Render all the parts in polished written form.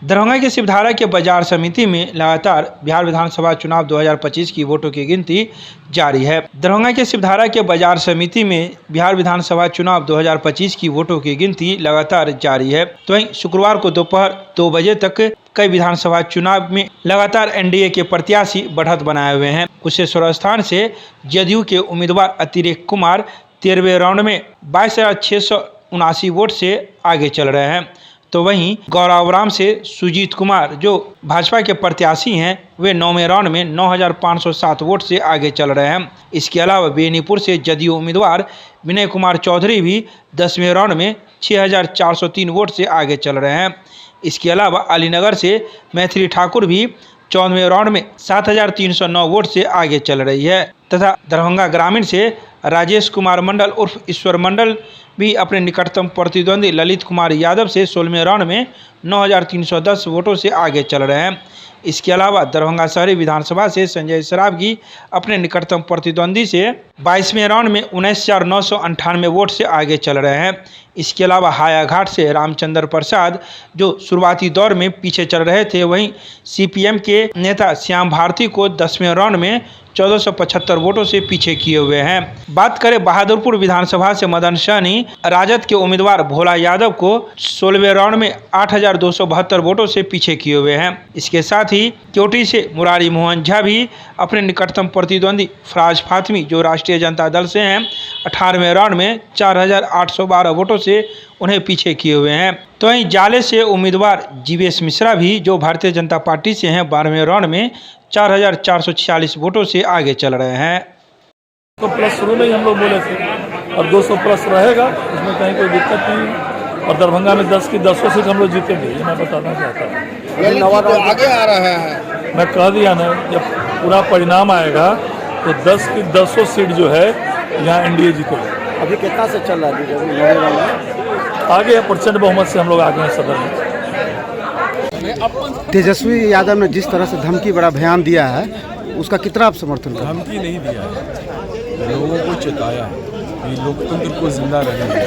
दरभंगा के शिवधारा के बाजार समिति में लगातार बिहार विधानसभा चुनाव 2025 की वोटों की गिनती जारी है। दरभंगा के शिवधारा के बाजार समिति में बिहार विधानसभा चुनाव 2025 की वोटों की गिनती लगातार जारी है। तो वहीं शुक्रवार को दोपहर 2 बजे तक कई विधानसभा चुनाव में लगातार एनडीए के प्रत्याशी बढ़त बनाए हुए हैं। कुशेश्वर स्थान से जदयू के उम्मीदवार अतिरेक कुमार 13वें राउंड में 22,679 वोट से आगे चल रहे हैं। तो वहीं गौरावराम से सुजीत कुमार जो भाजपा के प्रत्याशी हैं वे 9वें राउंड में 9,507 वोट से आगे चल रहे हैं। इसके अलावा बेनीपुर से जदयू उम्मीदवार विनय कुमार चौधरी भी 10वें राउंड में 6,403 वोट से आगे चल रहे हैं। इसके अलावा अलीनगर से मैथिली ठाकुर भी 14वें राउंड में 7,309 वोट से आगे चल रही है तथा दरभंगा ग्रामीण से राजेश कुमार मंडल उर्फ ईश्वर मंडल भी अपने निकटतम प्रतिद्वंदी ललित कुमार यादव से 16वें राउंड में 9,310 वोटों से आगे चल रहे हैं। इसके अलावा दरभंगा शहरी विधानसभा से संजय सरावगी अपने निकटतम प्रतिद्वंदी से 22वें राउंड में 19,998 वोट से आगे चल रहे हैं। इसके अलावा हायाघाट से रामचंद्र प्रसाद जो शुरुआती दौर में पीछे चल रहे थे, वहीं सीपीएम के नेता श्याम भारती को 10वें राउंड में 1475 वोटों से पीछे किए हुए हैं। बात करें बहादुरपुर विधानसभा से मदन सहनी राजद के उम्मीदवार भोला यादव को 16वें राउंड में 8,272 वोटों से पीछे किए हुए हैं। इसके साथ ही क्योटी से मुरारी मोहन झा भी अपने निकटतम प्रतिद्वंदी फराज फातमी जो राष्ट्रीय जनता दल से हैं 18वें राउंड में 4,812 वोटों से उन्हें पीछे किए हुए हैं। तो वहीं जाले से उम्मीदवार जीवेश मिश्रा भी जो भारतीय जनता पार्टी से हैं 12वें राउंड में 4,446 वोटों से आगे चल रहे हैं। तो प्लस शुरू में ही हम लोग बोले थे, अब 200 प्लस रहेगा, इसमें कहीं कोई दिक्कत नहीं। और दरभंगा में 10 की 10 से हम लोग जीतेंगे, ये मैं बताना चाहता हूँ। तो आगे आ रहा है, मैं कह दिया ना, जब पूरा परिणाम आएगा तो 10 की 10 सीट जो है यहाँ एनडीए जीतेगा। अभी कितना से चल रहा है? आगे है, प्रचंड बहुमत से हम लोग आगे हैं सदन में। तेजस्वी यादव ने जिस तरह से धमकी बड़ा बयान दिया है उसका कितना आप समर्थन करते हैं? धमकी नहीं दिया है, लोगों को चेताया कि लोकतंत्र को जिंदा रहेंगे,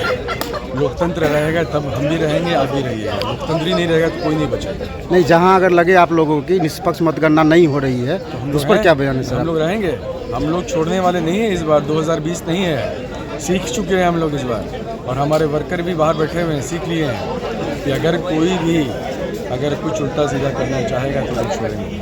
लोकतंत्र रहेगा तब हम भी रहेंगे, आप भी रहिएगा। लोकतंत्र ही नहीं रहेगा तो कोई नहीं बचेगा। नहीं, जहां अगर लगे आप लोगों की निष्पक्ष मतगणना नहीं हो रही है तो उस पर क्या बयान है सर? हम लोग रहेंगे, हम लोग छोड़ने वाले नहीं हैं। इस बार 2020 नहीं है, सीख चुके हैं हम लोग इस बार। और हमारे वर्कर भी बाहर बैठे हुए हैं, सीख लिए हैं कि अगर कोई भी कुछ उल्टा सीधा करना चाहेगा तो हम छोड़ेंगे।